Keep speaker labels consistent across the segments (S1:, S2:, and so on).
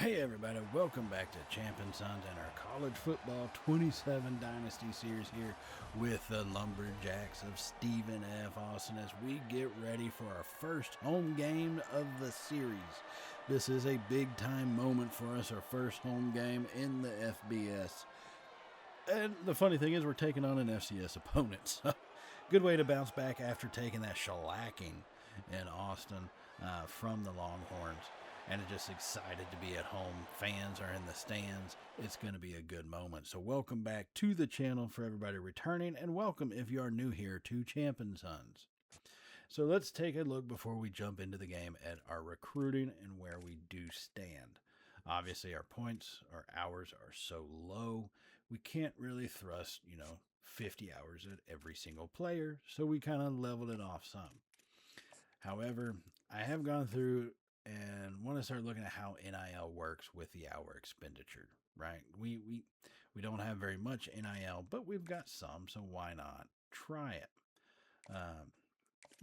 S1: Hey everybody, welcome back to Champ and Sons and our College Football 27 Dynasty series here with the Lumberjacks of Stephen F. Austin as we get ready for our first home game of the series. This is a big time moment for us, our first home game in the FBS. And the funny thing is we're taking on an FCS opponent, so good way to bounce back after taking that shellacking in Austin from the Longhorns. And just excited to be at home. Fans are in the stands. It's going to be a good moment. So welcome back to the channel for everybody returning, and welcome if you are new here to Champ and Sons. So let's take a look before we jump into the game at our recruiting and where we do stand. Obviously, our points, our hours are so low, we can't really thrust, 50 hours at every single player, so we kind of leveled it off some. However, I have gone through and want to start looking at how NIL works with the hour expenditure, right? We don't have very much NIL, but we've got some, so why not try it?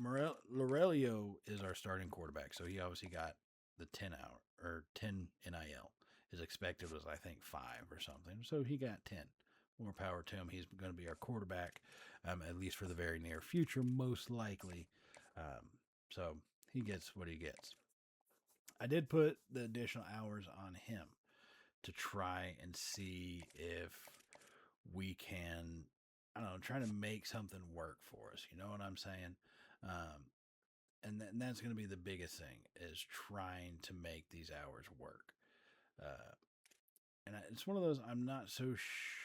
S1: Lorelio is our starting quarterback, so he obviously got the 10 NIL. His expected was, I think, 5 or something, so he got 10. More power to him. He's going to be our quarterback, at least for the very near future, most likely. So he gets what he gets. I did put the additional hours on him to try and see if we can, try to make something work for us. You know what I'm saying? And that's going to be the biggest thing, is trying to make these hours work. And it's one of those, I'm not so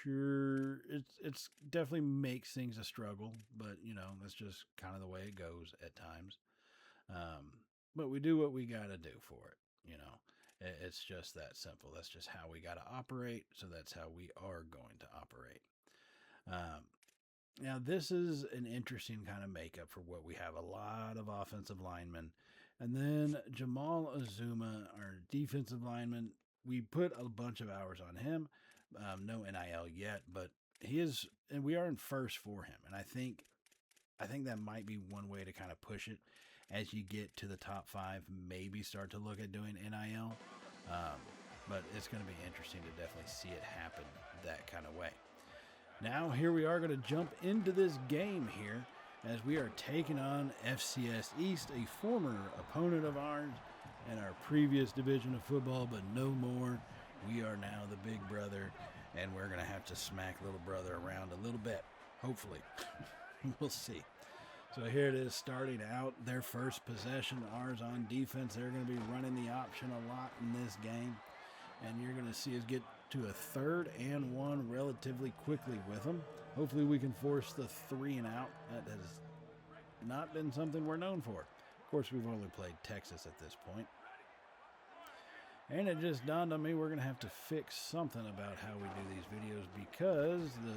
S1: sure. It's definitely makes things a struggle, but, that's just kind of the way it goes at times. But we do what we got to do for it. It's just that simple. That's just how we got to operate. So that's how we are going to operate. Now, this is an interesting kind of makeup for what we have. A lot of offensive linemen. And then Jamal Azuma, our defensive lineman, we put a bunch of hours on him. No NIL yet, but he is, and we are in first for him. And I think that might be one way to kind of push it as you get to the top 5, maybe start to look at doing NIL. But it's going to be interesting to definitely see it happen that kind of way. Now, here we are going to jump into this game here as we are taking on FCS East, a former opponent of ours in our previous division of football, but no more. We are now the big brother, and we're going to have to smack little brother around a little bit, hopefully. We'll see. So here it is starting out, their first possession, ours on defense. They're going to be running the option a lot in this game. And you're going to see us get to a 3rd and 1 relatively quickly with them. Hopefully we can force the 3 and out. That has not been something we're known for. Of course, we've only played Texas at this point. And it just dawned on me we're going to have to fix something about how we do these videos because the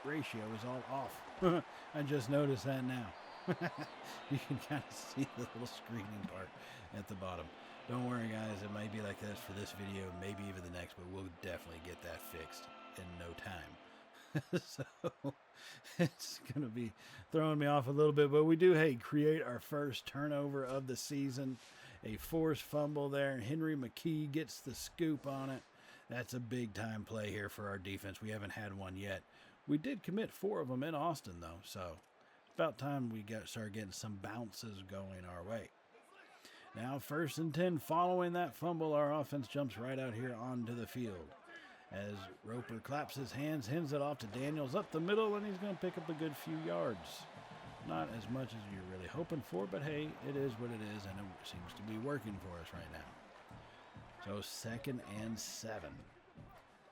S1: ratio is all off. I just noticed that now. You can kind of see the little screening part at the bottom. Don't worry, guys. It might be like this for this video, maybe even the next, but we'll definitely get that fixed in no time. So it's going to be throwing me off a little bit, but we do, create our first turnover of the season. A forced fumble there. Henry McKee gets the scoop on it. That's a big time play here for our defense. We haven't had one yet. We did commit 4 of them in Austin, though, so it's about time we start getting some bounces going our way. Now, 1st and 10, following that fumble, our offense jumps right out here onto the field. As Roper claps his hands it off to Daniels up the middle, and he's going to pick up a good few yards. Not as much as you're really hoping for, but hey, it is what it is, and it seems to be working for us right now. So 2nd and 7.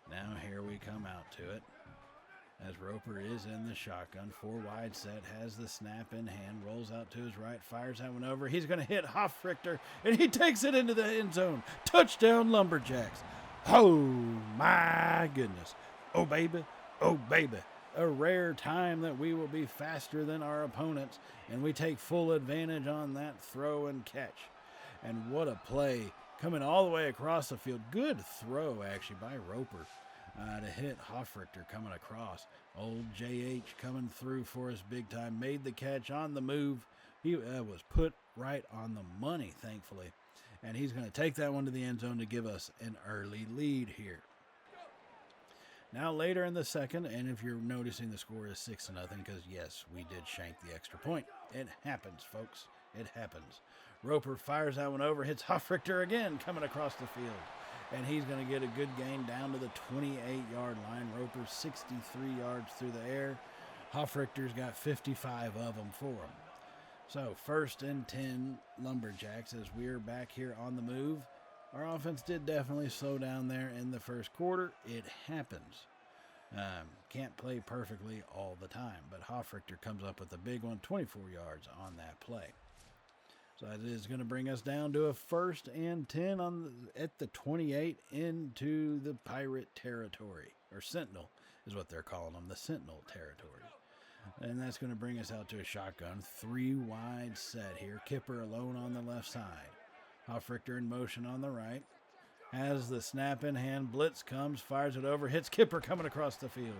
S1: Now here we come out to it. As Roper is in the shotgun, 4 wide set, has the snap in hand, rolls out to his right, fires that one over. He's going to hit Hoffrichter, and he takes it into the end zone. Touchdown, Lumberjacks. Oh, my goodness. Oh, baby. Oh, baby. A rare time that we will be faster than our opponents, and we take full advantage on that throw and catch. And what a play, coming all the way across the field. Good throw, actually, by Roper. To hit Hoffrichter coming across. Old JH coming through for us big time. Made the catch on the move. He was put right on the money, thankfully. And he's going to take that one to the end zone to give us an early lead here. Now later in the second, and if you're noticing the score is 6-0, because yes, we did shank the extra point. It happens, folks. It happens. Roper fires that one over, hits Hofrichter again coming across the field. And he's going to get a good gain down to the 28-yard line. Roper 63 yards through the air. Hofrichter's got 55 of them for him. So 1st and 10 Lumberjacks as we're back here on the move. Our offense did definitely slow down there in the first quarter. It happens. Can't play perfectly all the time, but Hofrichter comes up with a big one, 24 yards on that play. So that is going to bring us down to a 1st and 10 at the 28 into the Pirate territory, or Sentinel is what they're calling them, the Sentinel territory. And that's going to bring us out to a shotgun, 3 wide set here. Kipper alone on the left side. Hofrichter in motion on the right. Has the snap in hand. Blitz comes, fires it over, hits Kipper coming across the field.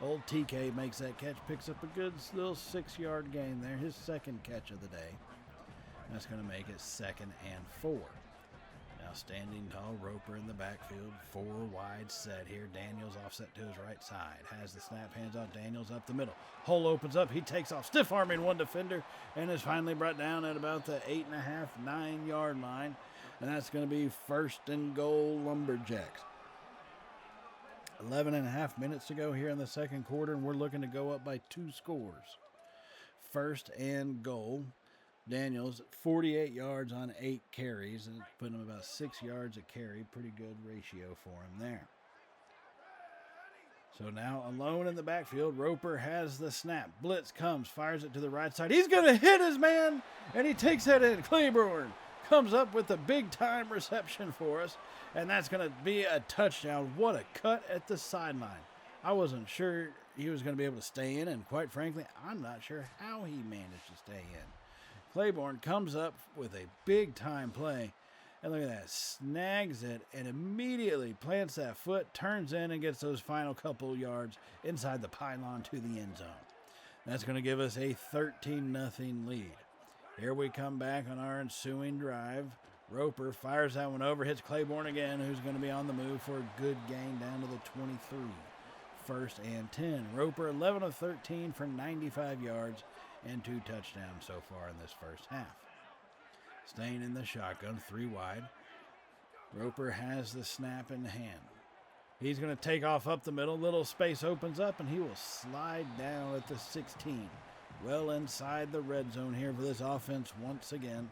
S1: Old TK makes that catch, picks up a good little 6-yard gain there. His second catch of the day. That's going to make it 2nd and 4. Now standing tall, Roper in the backfield, 4 wide set here. Daniels offset to his right side. Has the snap, hands off, Daniels up the middle. Hole opens up, he takes off, stiff arming one defender, and is finally brought down at about the 8.5, 9-yard line. And that's going to be 1st and goal Lumberjacks. 11.5 minutes to go here in the second quarter, and we're looking to go up by 2 scores. 1st and goal. Daniels, 48 yards on 8 carries, and putting him about 6 yards a carry. Pretty good ratio for him there. So now alone in the backfield, Roper has the snap. Blitz comes, fires it to the right side. He's going to hit his man, and he takes that in. Claiborne comes up with a big-time reception for us, and that's going to be a touchdown. What a cut at the sideline. I wasn't sure he was going to be able to stay in, and quite frankly, I'm not sure how he managed to stay in. Claiborne comes up with a big-time play, and look at that, snags it and immediately plants that foot, turns in, and gets those final couple yards inside the pylon to the end zone. That's going to give us a 13-0 lead. Here we come back on our ensuing drive. Roper fires that one over, hits Claiborne again, who's going to be on the move for a good gain down to the 23. 1st and 10. Roper 11 of 13 for 95 yards and 2 touchdowns so far in this first half. Staying in the shotgun, 3 wide. Roper has the snap in hand. He's going to take off up the middle. Little space opens up, and he will slide down at the 16. Well inside the red zone here for this offense once again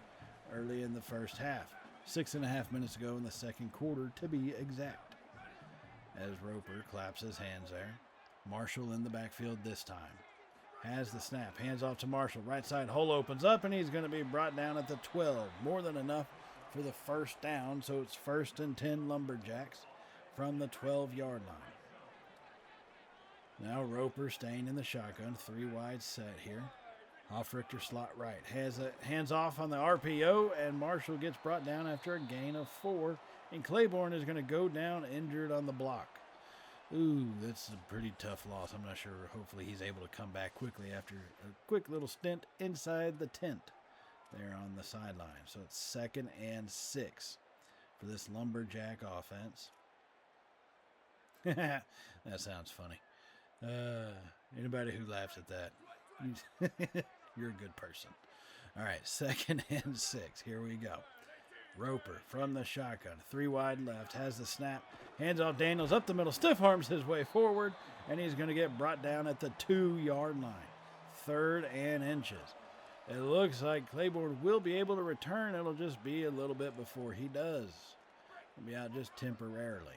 S1: early in the first half. 6.5 minutes ago in the second quarter, to be exact. As Roper claps his hands there. Marshall in the backfield this time. Has the snap, hands off to Marshall. Right side hole opens up, and he's going to be brought down at the 12. More than enough for the first down, so it's 1st and 10 Lumberjacks from the 12-yard line. Now Roper staying in the shotgun, 3 wide set here. Hofrichter slot right. Has a hands off on the RPO, and Marshall gets brought down after a gain of 4. And Claiborne is going to go down injured on the block. Ooh, that's a pretty tough loss. I'm not sure. Hopefully he's able to come back quickly after a quick little stint inside the tent there on the sideline. So it's 2nd and 6 for this Lumberjack offense. That sounds funny. Anybody who laughs at that, you're a good person. All right, 2nd and 6. Here we go. Roper from the shotgun, 3 wide left, has the snap, hands off Daniels up the middle, stiff arms his way forward, and he's going to get brought down at the 2-yard line. 3rd and inches. It looks like Claiborne will be able to return. It'll just be a little bit before he does. He'll be out just temporarily.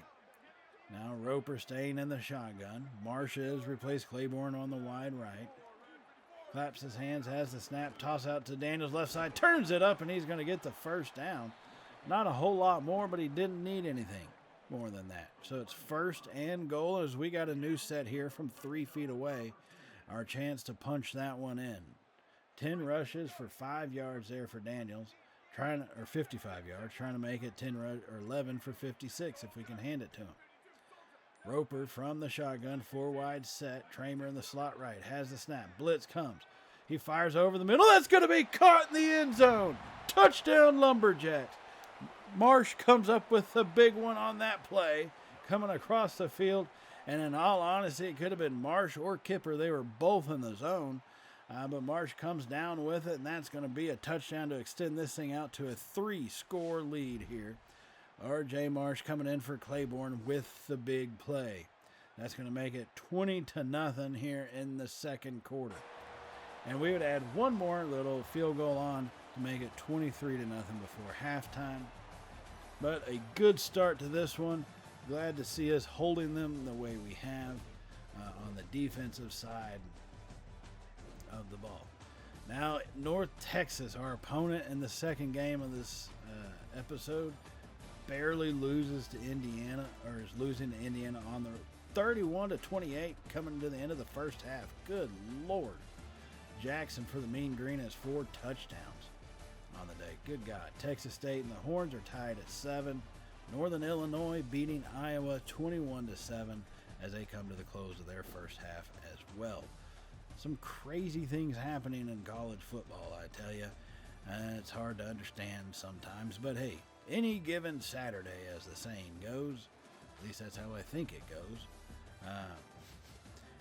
S1: Now Roper staying in the shotgun. Marcia has replaced Claiborne on the wide right. Claps his hands, has the snap, toss out to Daniels left side, turns it up, and he's going to get the first down. Not a whole lot more, but he didn't need anything more than that. So it's 1st and goal as we got a new set here from 3 feet away. Our chance to punch that one in. 10 rushes for 5 yards there for Daniels, or 55 yards, trying to make it 11 for 56 if we can hand it to him. Roper from the shotgun, 4 wide set. Tramer in the slot right, has the snap. Blitz comes. He fires over the middle. That's going to be caught in the end zone. Touchdown Lumberjacks. Marsh comes up with the big one on that play, coming across the field. And in all honesty, it could have been Marsh or Kipper. They were both in the zone. But Marsh comes down with it, and that's going to be a touchdown to extend this thing out to a 3-score lead here. R.J. Marsh coming in for Claiborne with the big play. That's going to make it 20-0 here in the second quarter. And we would add one more little field goal on to make it 23-0 before halftime. But a good start to this one. Glad to see us holding them the way we have on the defensive side of the ball. Now, North Texas, our opponent in the second game of this episode, barely loses to Indiana, or is losing to Indiana on the 31-28 coming to the end of the first half. Good Lord. Jackson for the Mean Green has 4 touchdowns on the day. Good God. Texas State and the Horns are tied at 7. Northern Illinois beating Iowa 21-7 as they come to the close of their first half as well. Some crazy things happening in college football, I tell you. It's hard to understand sometimes, but hey, any given Saturday, as the saying goes. At least that's how I think it goes.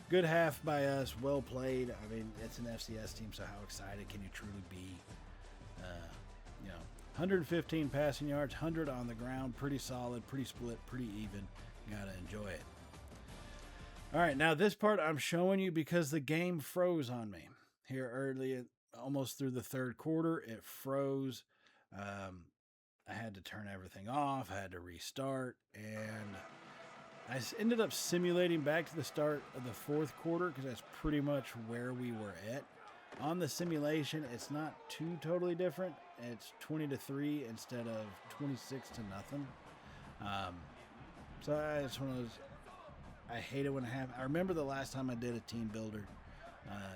S1: Good half by us, well played. I mean, it's an FCS team, so how excited can you truly be? 115 passing yards, 100 on the ground, pretty solid, pretty split, pretty even. Gotta enjoy it. All right, now this part I'm showing you because the game froze on me here early, almost through the third quarter. It froze. I had to turn everything off. I had to restart, and I ended up simulating back to the start of the fourth quarter because that's pretty much where we were at. On the simulation, it's not too totally different. It's 20-3 instead of 26-0. So it's one of those. I hate it when it happens. I remember the last time I did a team builder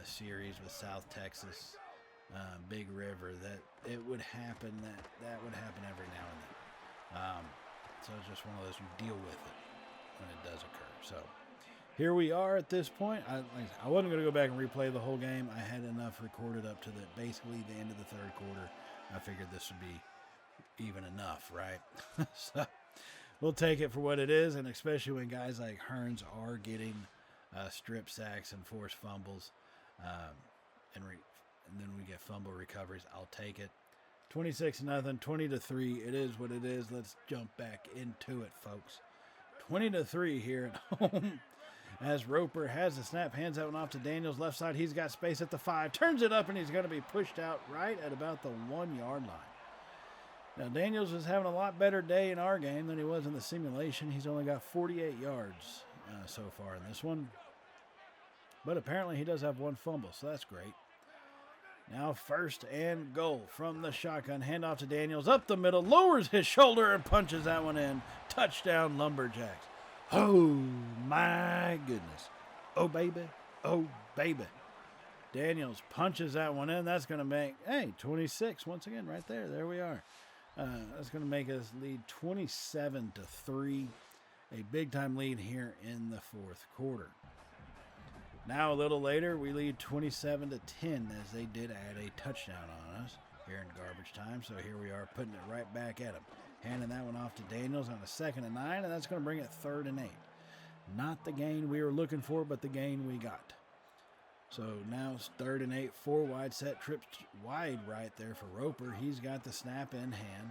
S1: series with South Texas, Big River, that it would happen. That would happen every now and then. So it's just one of those, you deal with it when it does occur. So here we are at this point. I wasn't going to go back and replay the whole game. I had enough recorded up to basically the end of the third quarter. I figured this would be even enough, right? So we'll take it for what it is, and especially when guys like Hearns are getting strip sacks and forced fumbles, and then we get fumble recoveries. I'll take it. 26-0, 20-3. It is what it is. Let's jump back into it, folks. 20-3 here at home. As Roper has the snap, hands that one off to Daniels. Left side, he's got space at the 5. Turns it up, and he's going to be pushed out right at about the 1-yard line. Now, Daniels was having a lot better day in our game than he was in the simulation. He's only got 48 yards so far in this one. But apparently he does have one fumble, so that's great. Now first and goal from the shotgun. Handoff to Daniels. Up the middle. Lowers his shoulder and punches that one in. Touchdown, Lumberjacks. Oh, my goodness. Oh, baby. Oh, baby. Daniels punches that one in. That's going to make, 26 once again right there. There we are. That's going to make us lead 27-3. A big-time lead here in the fourth quarter. Now, a little later, we lead 27-10 as they did add a touchdown on us here in garbage time. So here we are putting it right back at them. Handing that one off to Daniels on a 2nd and 9, and that's going to bring it 3rd and 8. Not the gain we were looking for, but the gain we got. So now it's 3rd and 8, 4 wide set, trips wide right there for Roper. He's got the snap in hand.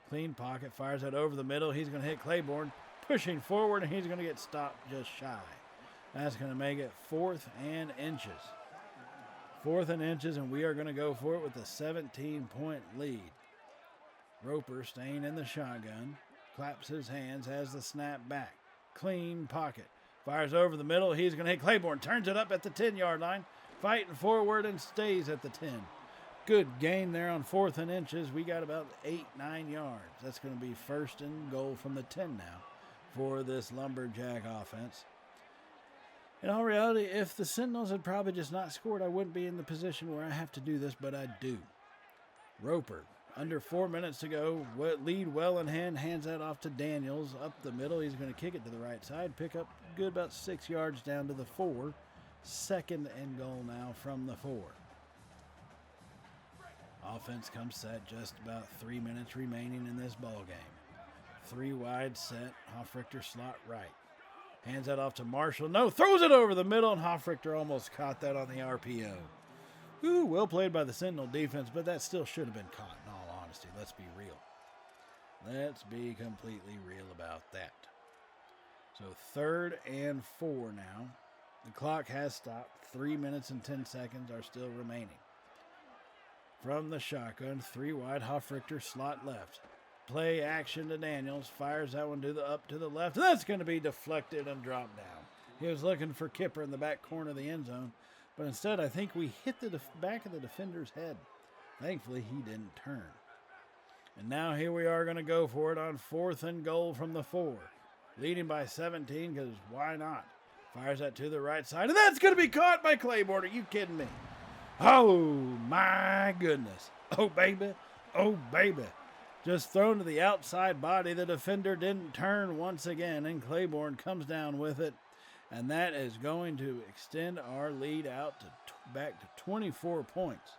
S1: Clean pocket, fires that over the middle. He's going to hit Claiborne, pushing forward, and he's going to get stopped just shy. That's going to make it 4th and inches. 4th and inches, and we are going to go for it with a 17-point lead. Roper staying in the shotgun, claps his hands, has the snap back. Clean pocket. Fires over the middle. He's going to hit Claiborne. Turns it up at the 10-yard line. Fighting forward and stays at the 10. Good gain there on 4th and inches. We got about 8-9 yards. That's going to be 1st and goal from the 10 now for this Lumberjack offense. In all reality, if the Sentinels had probably just not scored, I wouldn't be in the position where I have to do this, but I do. Roper, under 4 minutes to go, lead well in hand, hands that off to Daniels. Up the middle, he's going to kick it to the right side, pick up good about 6 yards down to the 4. 2nd and goal now from the 4. Offense comes set, just about 3 minutes remaining in this ball game. 3 wide set, Hofrichter slot right. Hands that off to Marshall. No, throws it over the middle, and Hofrichter almost caught that on the RPO. Ooh, well played by the Sentinel defense, but that still should have been caught, in all honesty. Let's be real. Let's be completely real about that. So 3rd and 4 now. The clock has stopped. 3 minutes and 10 seconds are still remaining. From the shotgun, 3 wide, Hofrichter slot left. Play action to Daniels. Fires that one up to the left. That's going to be deflected and dropped down. He was looking for Kipper in the back corner of the end zone, but instead I think we hit the back of the defender's head. Thankfully, he didn't turn. And now here we are going to go for it on 4th and goal from the 4. Leading by 17, because why not? Fires that to the right side, and that's going to be caught by Claiborne. Are you kidding me? Oh, my goodness. Oh, baby. Oh, baby. Just thrown to the outside body. The defender didn't turn once again, and Claiborne comes down with it. And that is going to extend our lead out to back to 24 points,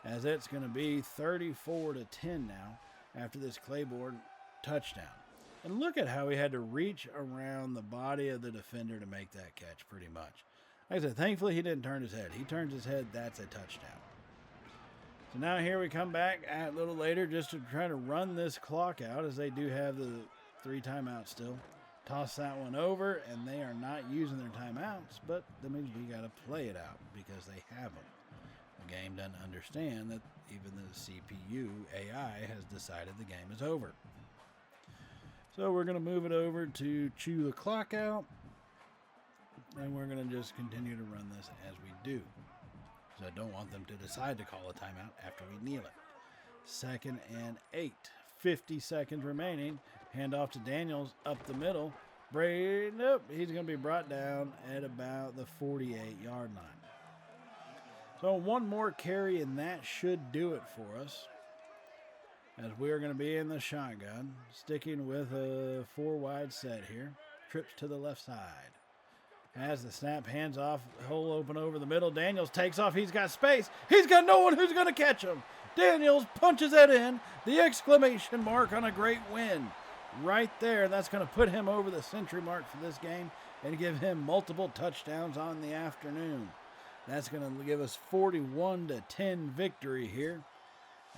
S1: as it's going to be 34-10 now after this Claiborne touchdown. And look at how he had to reach around the body of the defender to make that catch, pretty much. Like I said, thankfully he didn't turn his head. He turns his head, that's a touchdown. So now here we come back a little later just to try to run this clock out, as they do have the 3 timeouts still. Toss that one over, and they are not using their timeouts, but that means we got to play it out because they have them. The game doesn't understand that even the CPU AI has decided the game is over. So we're going to move it over to chew the clock out, and we're going to just continue to run this as we do. So I don't want them to decide to call a timeout after we kneel it. 2nd and 8. 50 seconds remaining. Hand off to Daniels up the middle. Nope, he's going to be brought down at about the 48-yard line. So one more carry, and that should do it for us, as we are going to be in the shotgun, sticking with a 4 wide set here. Trips to the left side. Has the snap, hands off, hole open over the middle. Daniels takes off. He's got space. He's got no one who's going to catch him. Daniels punches that in. The exclamation mark on a great win. Right there. That's going to put him over the century mark for this game and give him multiple touchdowns on the afternoon. That's going to give us 41-10 victory here.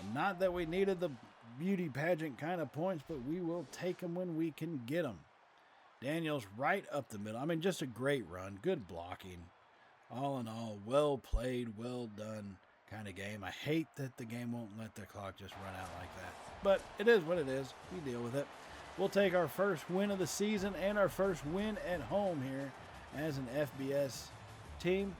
S1: And not that we needed the beauty pageant kind of points, but we will take them when we can get them. Daniels right up the middle. I mean, just a great run. Good blocking. All in all, well played, well done kind of game. I hate that the game won't let the clock just run out like that. But it is what it is. We deal with it. We'll take our first win of the season and our first win at home here as an FBS team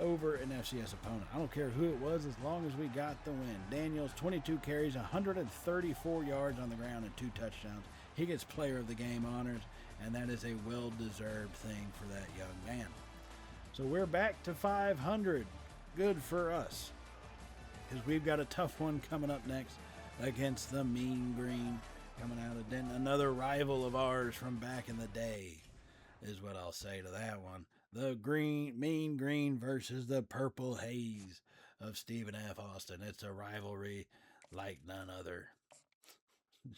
S1: over an FCS opponent. I don't care who it was as long as we got the win. Daniels, 22 carries, 134 yards on the ground and 2 touchdowns. He gets player of the game honors, and that is a well-deserved thing for that young man. So we're back to 500. Good for us, because we've got a tough one coming up next against the Mean Green, coming out of Denton. Another rival of ours from back in the day is what I'll say to that one. The Mean Green versus the Purple Haze of Stephen F. Austin. It's a rivalry like none other.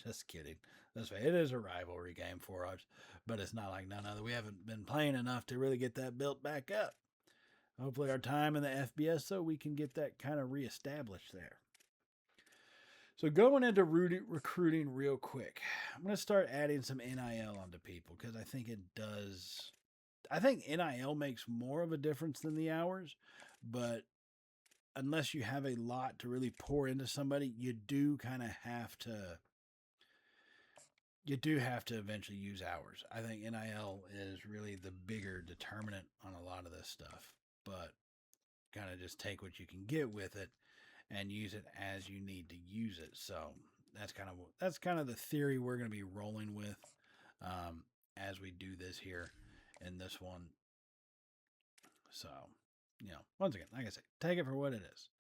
S1: Just kidding. It is a rivalry game for us, but it's not like none other. We haven't been playing enough to really get that built back up. Hopefully our time in the FBS, so we can get that kind of reestablished there. So going into recruiting real quick, I'm going to start adding some NIL onto people, because I think it does. I think NIL makes more of a difference than the hours, but unless you have a lot to really pour into somebody, you do kind of have to. You do have to eventually use hours. I think NIL is really the bigger determinant on a lot of this stuff, but kind of just take what you can get with it and use it as you need to use it. So that's kind of the theory we're going to be rolling with as we do this here in this one. So, once again, like I said, take it for what it is.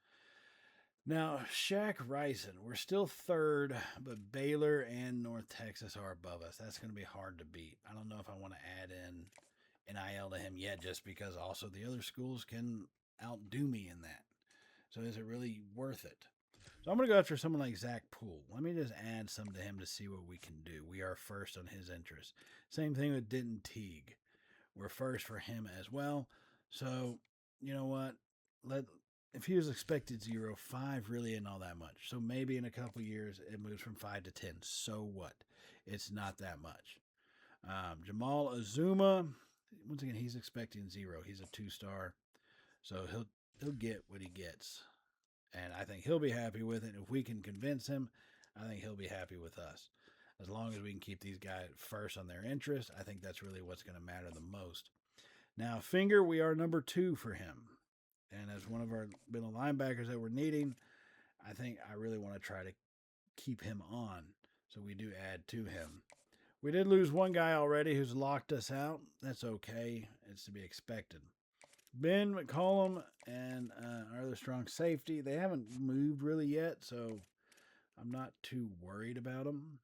S1: Now, Shaq Ryson, we're still 3rd, but Baylor and North Texas are above us. That's going to be hard to beat. I don't know if I want to add in NIL to him yet, just because also the other schools can outdo me in that. So is it really worth it? So I'm going to go after someone like Zach Poole. Let me just add some to him to see what we can do. We are first on his interest. Same thing with Denton Teague. We're first for him as well. So, you know what? Let If he was expected 0, 5 really isn't all that much. So maybe in a couple years it moves from 5 to 10. So what? It's not that much. Jamal Azuma, once again, he's expecting 0. He's a 2-star. So he'll get what he gets. And I think he'll be happy with it. If we can convince him, I think he'll be happy with us. As long as we can keep these guys first on their interest, I think that's really what's going to matter the most. Now, Finger, we are number 2 for him. And as one of our middle linebackers that we're needing, I really want to try to keep him on. So we do add to him. We did lose one guy already who's locked us out. That's okay. It's to be expected. Ben McCollum and our other strong safety, they haven't moved really yet, so I'm not too worried about them.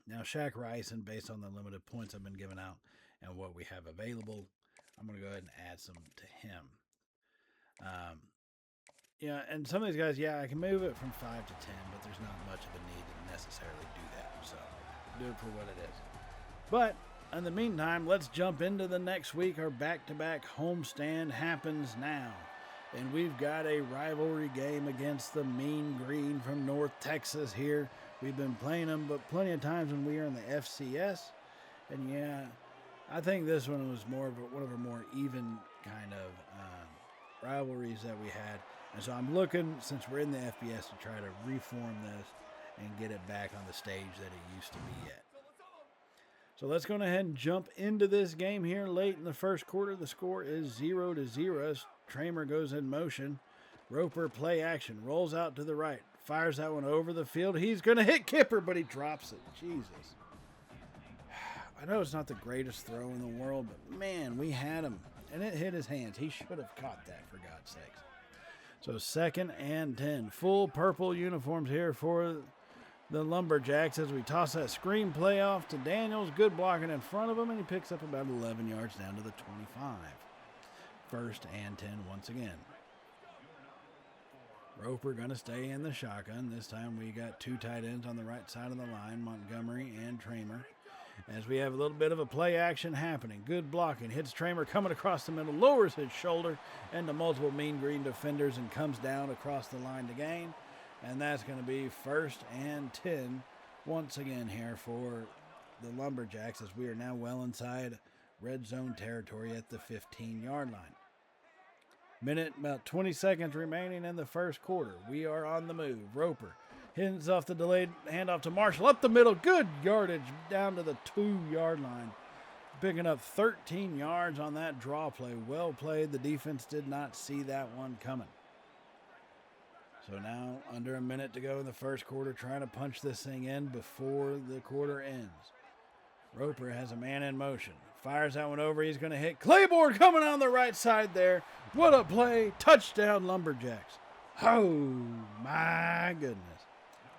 S1: Now, Shaq Rice, and based on the limited points I've been giving out and what we have available, I'm going to go ahead and add some to him. And some of these guys, I can move it from 5 to 10, but there's not much of a need to necessarily do that. So do it for what it is. But in the meantime, let's jump into the next week. Our back-to-back homestand happens now. And we've got a rivalry game against the Mean Green from North Texas here. We've been playing them, but plenty of times when we were in the FCS. And I think this one was one of our more even kind of rivalries that we had. And so I'm looking, since we're in the FBS, to try to reform this and get it back on the stage that it used to be at. So let's go ahead and jump into this game here late in the first quarter. The score is 0-0. Tramer goes in motion. Roper play action. Rolls out to the right. Fires that one over the field. He's going to hit Kipper, but he drops it. Jesus. I know it's not the greatest throw in the world, but man, we had him. And it hit his hands. He should have caught that, for God's sakes. So 2nd and 10. Full purple uniforms here for the Lumberjacks as we toss that screen play off to Daniels. Good blocking in front of him, and he picks up about 11 yards down to the 25. 1st and 10 once again. Roper going to stay in the shotgun. This time we got 2 tight ends on the right side of the line, Montgomery and Tramer. As we have a little bit of a play action happening. Good blocking. Hits Tramer coming across the middle. Lowers his shoulder into multiple Mean Green defenders and comes down across the line to gain. And that's going to be 1st and 10 once again here for the Lumberjacks as we are now well inside red zone territory at the 15-yard line. Minute, about 20 seconds remaining in the first quarter. We are on the move. Roper hands off the delayed handoff to Marshall. Up the middle. Good yardage down to the 2-yard line. Picking up 13 yards on that draw play. Well played. The defense did not see that one coming. So now under a minute to go in the first quarter, trying to punch this thing in before the quarter ends. Roper has a man in motion. Fires that one over. He's going to hit Claiborne coming on the right side there. What a play. Touchdown Lumberjacks. Oh, my goodness.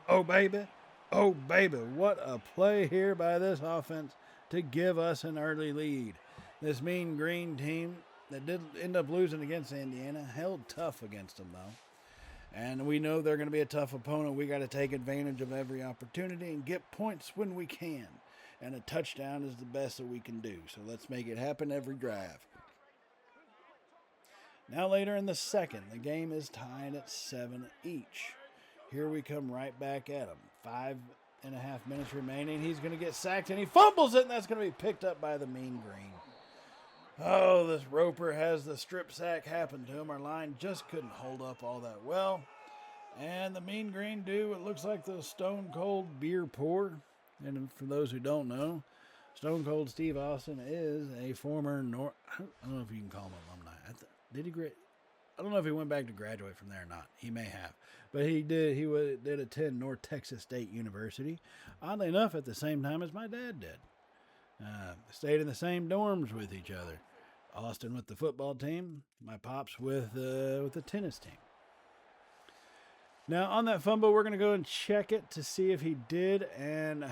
S1: Oh, baby. Oh, baby. What a play here by this offense to give us an early lead. This Mean Green team that did end up losing against Indiana held tough against them, though. And we know they're going to be a tough opponent. We got to take advantage of every opportunity and get points when we can. And a touchdown is the best that we can do. So let's make it happen every drive. Now later in the second, the game is tied at 7 each. Here we come right back at him. 5.5 minutes remaining. He's going to get sacked and he fumbles it, and that's going to be picked up by the Mean Green. Oh, this Roper has the strip sack happen to him. Our line just couldn't hold up all that well. And the Mean Green do what looks like the Stone Cold beer pour. And for those who don't know, Stone Cold Steve Austin is a former I don't know if you can call him alumni. I don't know if he went back to graduate from there or not. He may have. But he did attend North Texas State University. Oddly enough, at the same time as my dad did. Stayed in the same dorms with each other. Austin with the football team, my pops with the tennis team. Now, on that fumble, we're going to go and check it to see if he did. And,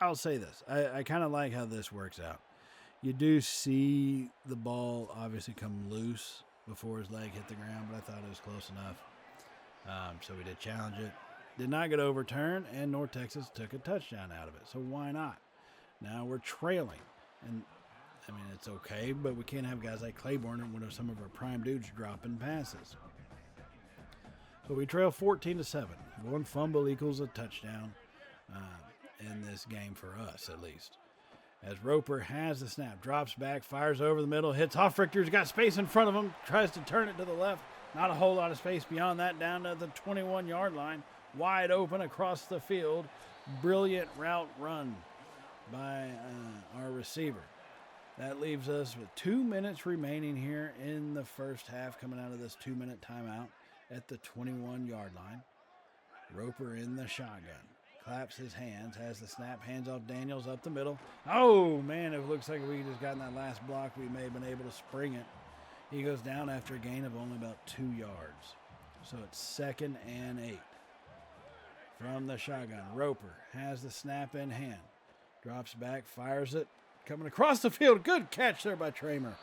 S1: I'll say this. I kind of like how this works out. You do see the ball obviously come loose before his leg hit the ground, but I thought it was close enough. So we did challenge it. Did not get overturned, and North Texas took a touchdown out of it. So why not? Now we're trailing. And, I mean, it's okay, but we can't have guys like Claiborne and one of some of our prime dudes dropping passes. So we trail 14-7. One fumble equals a touchdown in this game for us, at least. As Roper has the snap, drops back, fires over the middle, hits Hoffrichter's got space in front of him, tries to turn it to the left. Not a whole lot of space beyond that, down to the 21-yard line. Wide open across the field. Brilliant route run by our receiver. That leaves us with 2 minutes remaining here in the first half, coming out of this 2-minute timeout at the 21-yard line. Roper in the shotgun. Claps his hands, has the snap, hands off Daniels up the middle. Oh, man, it looks like we just got in that last block. We may have been able to spring it. He goes down after a gain of only about 2 yards. So it's 2nd and 8. From the shotgun, Roper has the snap in hand. Drops back, fires it. Coming across the field. Good catch there by Tramer.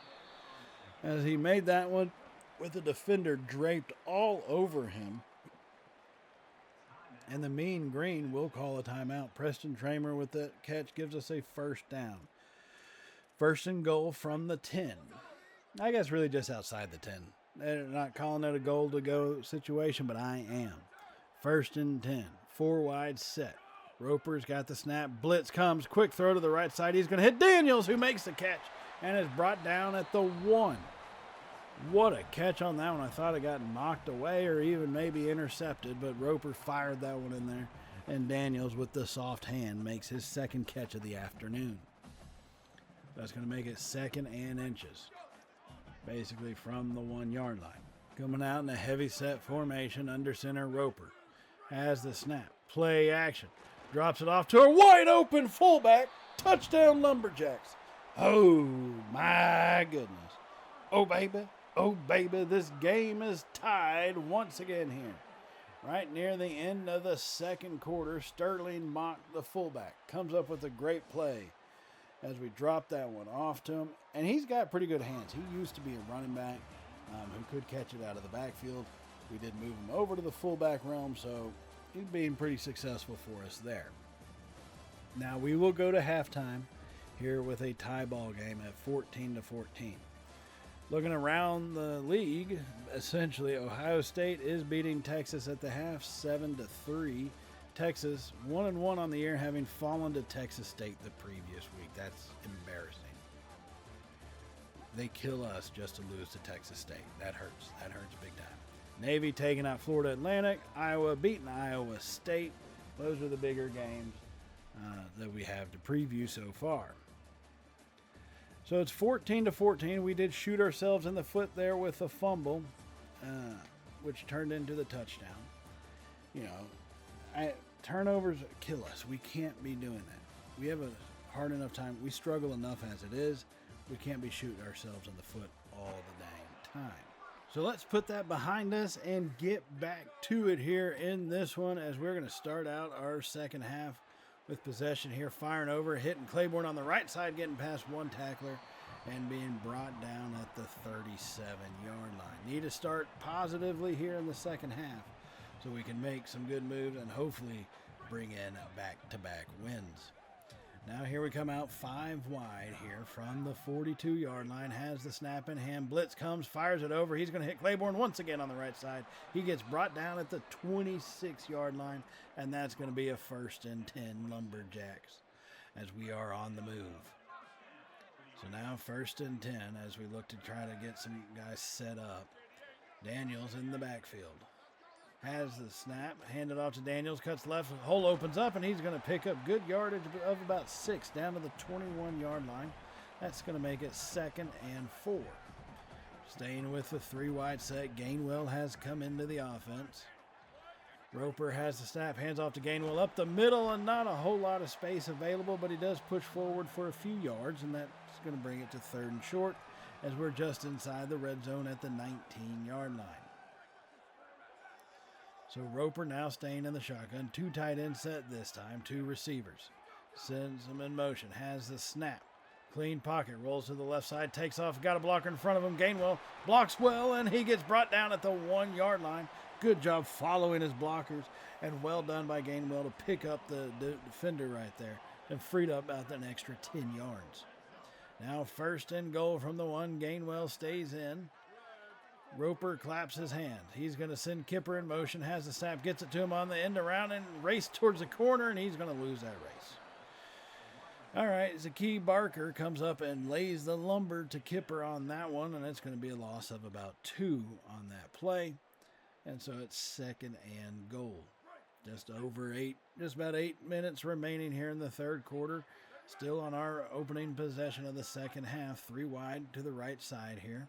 S1: As he made that one with the defender draped all over him. And the Mean Green will call a timeout. Preston Tramer with the catch gives us a first down. 1st and goal from the 10. I guess really just outside the 10. They're not calling it a goal to go situation, but I am. 1st and 10. 4 wide set. Roper's got the snap. Blitz comes. Quick throw to the right side. He's going to hit Daniels, who makes the catch and is brought down at the 1. What a catch on that one. I thought it got knocked away or even maybe intercepted, but Roper fired that one in there. And Daniels, with the soft hand, makes his 2nd catch of the afternoon. That's going to make it 2nd and inches, basically from the 1-yard line. Coming out in a heavy set formation under center, Roper has the snap. Play action. Drops it off to a wide open fullback. Touchdown Lumberjacks. Oh, my goodness. Oh, baby. Oh, baby, this game is tied once again here. Right near the end of the 2nd quarter, Sterling Mock, the fullback, comes up with a great play as we drop that one off to him. And he's got pretty good hands. He used to be a running back who could catch it out of the backfield. We did move him over to the fullback realm, so he's being pretty successful for us there. Now we will go to halftime here with a tie ball game at 14-14. Looking around the league, essentially Ohio State is beating Texas at the half 7-3. Texas 1-1 on the year, having fallen to Texas State the previous week. That's embarrassing. They kill us just to lose to Texas State. That hurts. That hurts big time. Navy taking out Florida Atlantic. Iowa beating Iowa State. Those are the bigger games that we have to preview so far. So it's 14-14. We did shoot ourselves in the foot there with a fumble, which turned into the touchdown. You know, turnovers kill us. We can't be doing that. We have a hard enough time. We struggle enough as it is. We can't be shooting ourselves in the foot all the dang time. So let's put that behind us and get back to it here in this one, as we're going to start out our second half with possession here, firing over, hitting Claiborne on the right side, getting past one tackler, and being brought down at the 37-yard line. Need to start positively here in the second half so we can make some good moves and hopefully bring in back-to-back wins. Now here we come out 5 wide here from the 42-yard line. Has the snap in hand. Blitz comes, fires it over. He's going to hit Claiborne once again on the right side. He gets brought down at the 26-yard line, and that's going to be a 1st and 10 Lumberjacks as we are on the move. So now 1st and 10 as we look to try to get some guys set up. Daniels in the backfield. Has the snap, handed off to Daniels, cuts left, hole opens up, and he's going to pick up good yardage of about 6 down to the 21-yard line. That's going to make it 2nd and 4. Staying with the 3 wide set, Gainwell has come into the offense. Roper has the snap, hands off to Gainwell up the middle, and not a whole lot of space available, but he does push forward for a few yards, and that's going to bring it to 3rd and short as we're just inside the red zone at the 19-yard line. So Roper now staying in the shotgun. 2 tight end set this time. 2 receivers. Sends them in motion. Has the snap. Clean pocket. Rolls to the left side. Takes off. Got a blocker in front of him. Gainwell blocks well, and he gets brought down at the 1-yard line. Good job following his blockers, and well done by Gainwell to pick up the defender right there and freed up about an extra 10 yards. Now first and goal from the one. Gainwell stays in. Roper claps his hand. He's going to send Kipper in motion, has the snap, gets it to him on the end around and race towards the corner, and he's going to lose that race. All right, Zaki Barker comes up and lays the lumber to Kipper on that one, and it's going to be a loss of about 2 on that play. And so it's second and goal. Just about 8 minutes remaining here in the third quarter. Still on our opening possession of the second half. 3 wide to the right side here.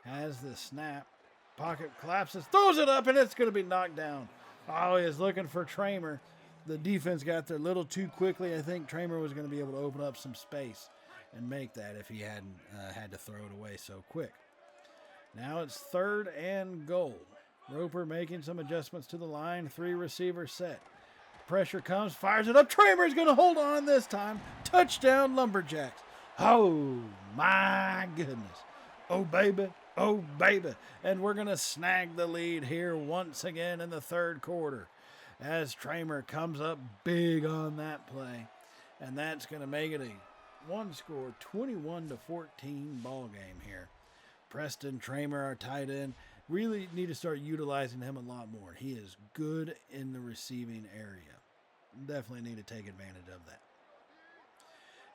S1: Has the snap. Pocket collapses, throws it up, and it's going to be knocked down. Oh, he is looking for Tramer. The defense got there a little too quickly. I think Tramer was going to be able to open up some space and make that if he hadn't had to throw it away so quick. Now it's third and goal. Roper making some adjustments to the line. 3 receiver set. Pressure comes, fires it up. Tramer's going to hold on this time. Touchdown, Lumberjacks. Oh, my goodness. Oh, baby. Oh, baby. And we're going to snag the lead here once again in the third quarter as Tramer comes up big on that play. And that's going to make it a one-score 21-14 ball game here. Preston Tramer, our tight end, really need to start utilizing him a lot more. He is good in the receiving area. Definitely need to take advantage of that.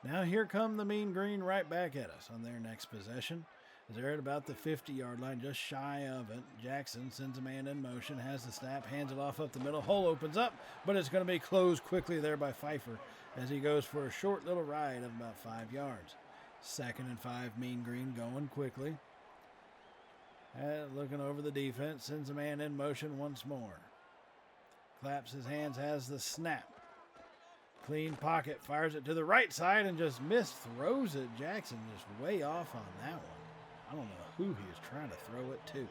S1: Now here come the Mean Green right back at us on their next possession. They're at about the 50-yard line, just shy of it. Jackson sends a man in motion, has the snap, hands it off up the middle. Hole opens up, but it's going to be closed quickly there by Pfeiffer as he goes for a short little ride of about 5 yards. Second and 5, Mean Green going quickly. Looking over the defense, sends a man in motion once more. Claps his hands, has the snap. Clean pocket, fires it to the right side and just missed, throws it. Jackson just way off on that one. I don't know who he was trying to throw it to.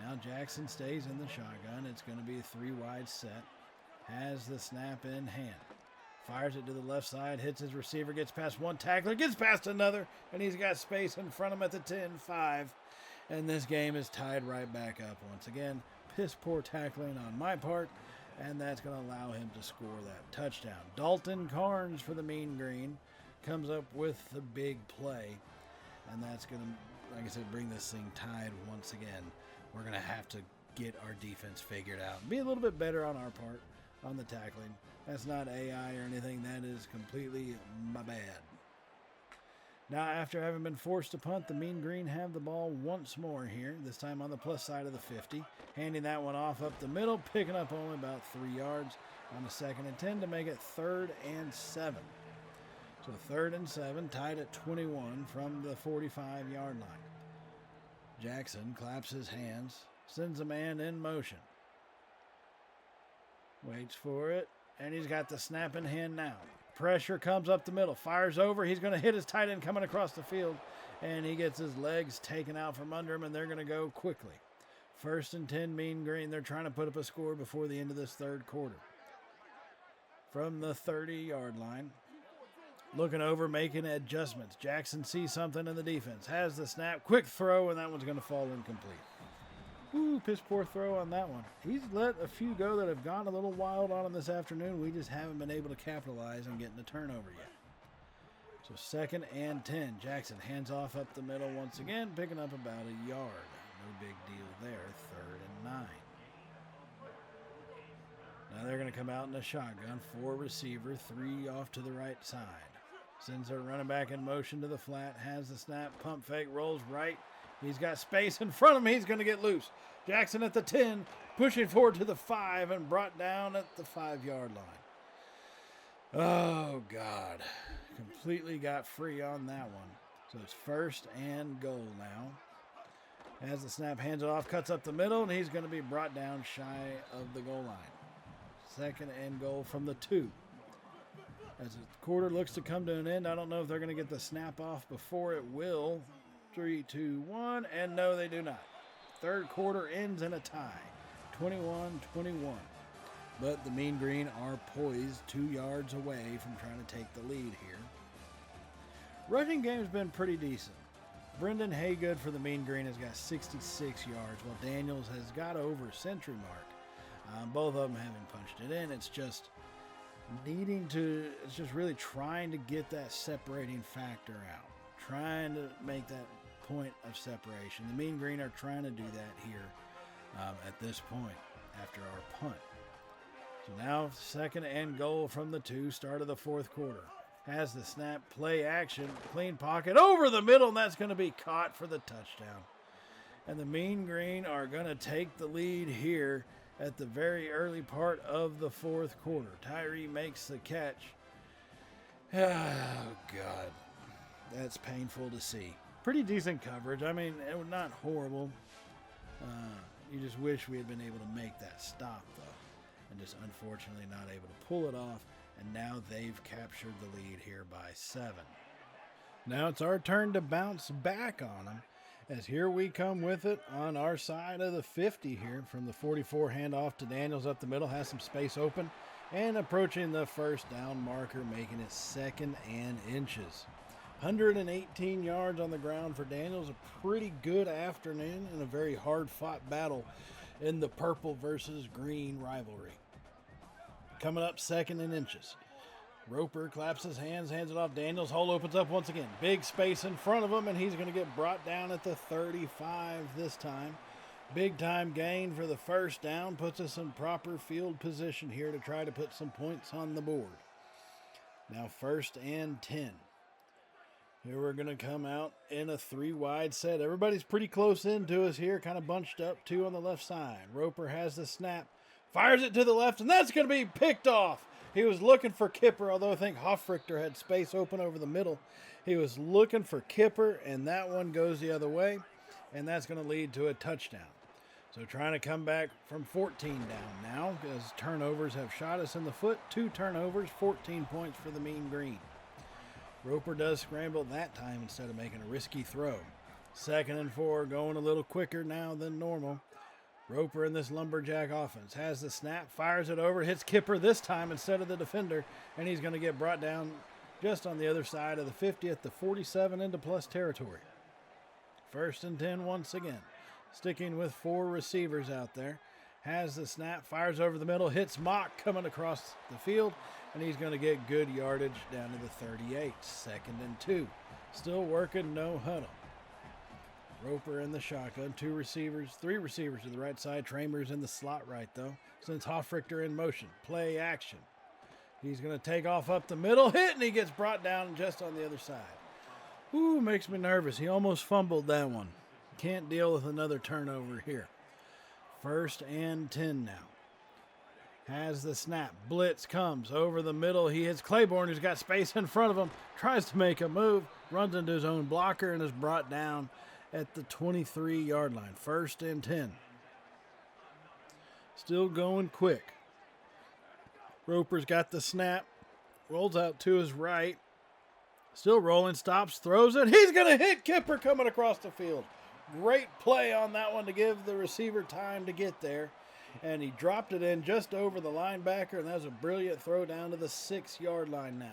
S1: Now Jackson stays in the shotgun. It's going to be a 3 wide set. Has the snap in hand. Fires it to the left side, hits his receiver, gets past one tackler, gets past another, and he's got space in front of him at the 10-5. And this game is tied right back up once again. Piss poor tackling on my part, and that's going to allow him to score that touchdown. Dalton Carnes for the Mean Green comes up with the big play, and that's going to, like I said, bring this thing tied once again. We're going to have to get our defense figured out. Be a little bit better on our part on the tackling. That's not AI or anything. That is completely my bad. Now, after having been forced to punt, the Mean Green have the ball once more here, this time on the plus side of the 50, handing that one off up the middle, picking up only about 3 yards on the second and 10 to make it 3rd and 7. So 3rd and 7, tied at 21 from the 45-yard line. Jackson claps his hands, sends a man in motion. Waits for it, and he's got the snap in hand now. Pressure comes up the middle, fires over. He's going to hit his tight end coming across the field, and he gets his legs taken out from under him, and they're going to go quickly. 1st and 10, Mean Green. They're trying to put up a score before the end of this third quarter. From the 30-yard line, looking over, making adjustments. Jackson sees something in the defense, has the snap, quick throw, and that one's going to fall incomplete. Ooh, piss poor throw on that one. He's let a few go that have gone a little wild on him this afternoon. We just haven't been able to capitalize on getting a turnover yet. So 2nd and 10. Jackson hands off up the middle once again, picking up about a yard. No big deal there. 3rd and 9. Now they're going to come out in a shotgun. 4 receiver, 3 off to the right side. Sends their running back in motion to the flat. Has the snap, pump fake, rolls right. He's got space in front of him. He's going to get loose. Jackson at the 10, pushing forward to the 5 and brought down at the 5-yard line. Oh, God. Completely got free on that one. So it's 1st and goal now. As the snap, hands it off, cuts up the middle, and he's going to be brought down shy of the goal line. 2nd and goal from the 2. As the quarter looks to come to an end, I don't know if they're going to get the snap off before it will. 3, 2, 1, and no, they do not. Third quarter ends in a tie, 21-21. But the Mean Green are poised 2 yards away from trying to take the lead here. Rushing game's been pretty decent. Brendan Haygood for the Mean Green has got 66 yards, while Daniels has got over century mark. Both of them having punched it in. It's just really trying to get that separating factor out. Trying to make that point of separation. The Mean Green are trying to do that here at this point after our punt. So now 2nd and goal from the 2, start of the 4th quarter. Has the snap, play action, clean pocket over the middle, and that's going to be caught for the touchdown. And the Mean Green are going to take the lead here at the very early part of the 4th quarter. Tyree makes the catch. Oh, God. That's painful to see. Pretty decent coverage. I mean, it was not horrible. You just wish we had been able to make that stop, though. And just unfortunately not able to pull it off. And now they've captured the lead here by 7. Now it's our turn to bounce back on them. As here we come with it on our side of the 50 here. From the 44 handoff to Daniels up the middle. Has some space open. And approaching the 1st down marker, making it 2nd and inches. 118 yards on the ground for Daniels. A pretty good afternoon in a very hard-fought battle in the purple versus green rivalry. Coming up 2nd and inches. Roper claps his hands, hands it off. Daniels' hole opens up once again. Big space in front of him, and he's going to get brought down at the 35 this time. Big time gain for the 1st down. Puts us in proper field position here to try to put some points on the board. Now 1st and 10. Here we're going to come out in a 3-wide set. Everybody's pretty close into us here, kind of bunched up, 2 on the left side. Roper has the snap. Fires it to the left, and that's going to be picked off. He was looking for Kipper, although I think Hofrichter had space open over the middle. He was looking for Kipper, and that one goes the other way, and that's going to lead to a touchdown. So trying to come back from 14 down now, because turnovers have shot us in the foot. 2 turnovers, 14 points for the Mean Green. Roper does scramble that time instead of making a risky throw. 2nd and 4, going a little quicker now than normal. Roper in this Lumberjack offense has the snap, fires it over, hits Kipper this time instead of the defender, and he's going to get brought down just on the other side of the 50 at the 47 into plus territory. 1st and 10 once again. Sticking with 4 receivers out there. Has the snap, fires over the middle, hits Mock coming across the field, and he's going to get good yardage down to the 38. 2nd and 2. Still working, no huddle. Roper in the shotgun, 3 receivers to the right side. Tramer's in the slot right, though. Since Hofrichter in motion. Play action. He's going to take off up the middle, hit, and he gets brought down just on the other side. Ooh, makes me nervous. He almost fumbled that one. Can't deal with another turnover here. 1st and 10 now. Has the snap. Blitz comes over the middle. He hits Claiborne, who's got space in front of him. Tries to make a move. Runs into his own blocker and is brought down at the 23-yard line. 1st and 10. Still going quick. Roper's got the snap. Rolls out to his right. Still rolling. Stops. Throws it. He's going to hit Kipper coming across the field. Great play on that one to give the receiver time to get there. And he dropped it in just over the linebacker, and that was a brilliant throw down to the 6-yard line now.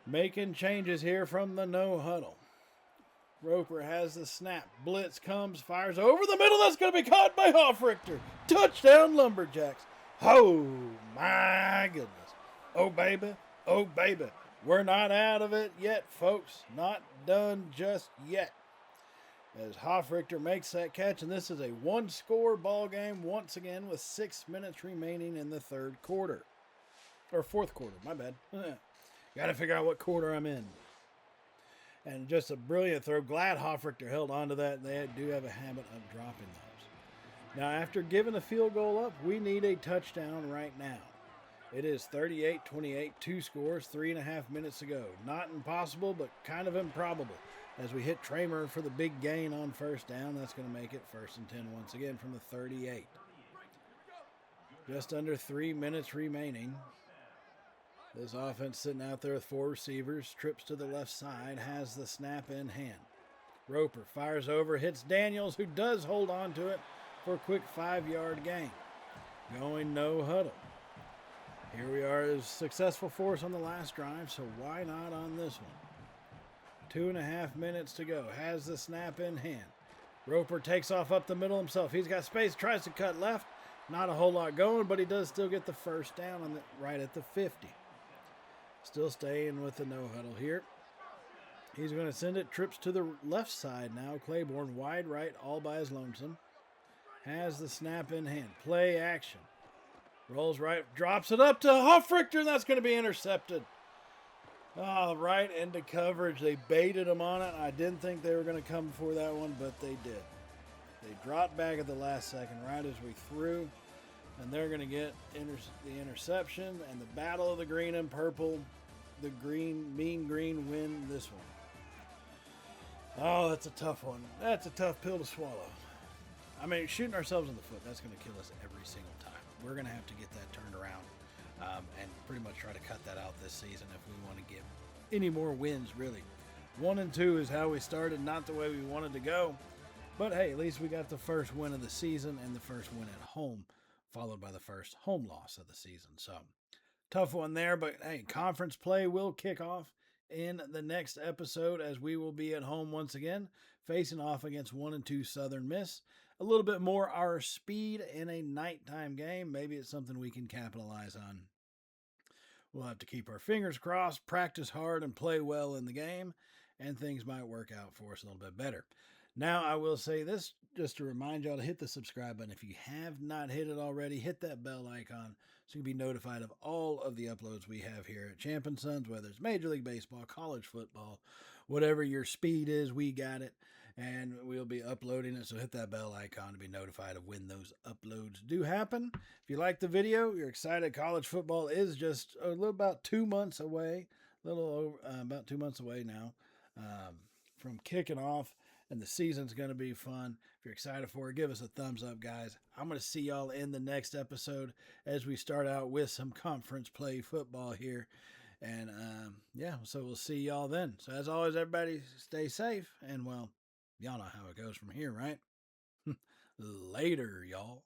S1: Making changes here from the no huddle. Roper has the snap. Blitz comes, fires over the middle. That's going to be caught by Hofrichter. Touchdown, Lumberjacks. Oh, my goodness. Oh, baby. Oh, baby. We're not out of it yet, folks. Not done just yet. As Hofrichter makes that catch, and this is a 1-score ball game once again with 6 minutes remaining in the 3rd quarter. Or 4th quarter, my bad. Got to figure out what quarter I'm in. And just a brilliant throw. Glad Hofrichter held on to that. They do have a habit of dropping those. Now, after giving a field goal up, we need a touchdown right now. It is 38-28, 2 scores, 3.5 minutes to go. Not impossible, but kind of improbable. As we hit Tramer for the big gain on 1st down, that's going to make it 1st and 10 once again from the 38. Just under 3 minutes remaining. This offense sitting out there with 4 receivers, trips to the left side, has the snap in hand. Roper fires over, hits Daniels, who does hold on to it for a quick 5-yard gain. Going no huddle. Here we are, as successful for us on the last drive, so why not on this one? 2.5 minutes to go. Has the snap in hand. Roper takes off up the middle himself. He's got space, tries to cut left. Not a whole lot going, but he does still get the first down on right at the 50. Still staying with the no huddle here. He's going to send it. Trips to the left side now. Claiborne wide right, all by his lonesome. Has the snap in hand. Play action. Rolls right, drops it up to Hofrichter, and that's going to be intercepted. Right into coverage. They baited him on it. I didn't think they were going to come for that one, but they did. They dropped back at the last second right as we threw, and they're going to get the interception and the battle of the green and purple. The mean green win this one. Oh, that's a tough one. That's a tough pill to swallow. I mean, shooting ourselves in the foot, that's going to kill us every single time. We're going to have to get that turned around and pretty much try to cut that out this season if we want to get any more wins, really. 1-2 is how we started, not the way we wanted to go. But hey, at least we got the first win of the season and the first win at home, followed by the first home loss of the season. So, tough one there, but hey, conference play will kick off in the next episode as we will be at home once again, facing off against 1-2 Southern Miss. A little bit more our speed in a nighttime game. Maybe it's something we can capitalize on. We'll have to keep our fingers crossed, practice hard, and play well in the game, and things might work out for us a little bit better. Now, I will say this just to remind y'all to hit the subscribe button. If you have not hit it already, hit that bell icon so you can be notified of all of the uploads we have here at Champ and Sons, whether it's Major League Baseball, college football, whatever your speed is, we got it. And we'll be uploading it, so hit that bell icon to be notified of when those uploads do happen. If you like the video, you're excited, college football is just about 2 months away, about 2 months away now from kicking off, and the season's going to be fun. If you're excited for it, give us a thumbs up, guys. I'm going to see y'all in the next episode as we start out with some conference play football here. And so we'll see y'all then. So as always, everybody stay safe, and well, y'all know how it goes from here, right? Later, y'all.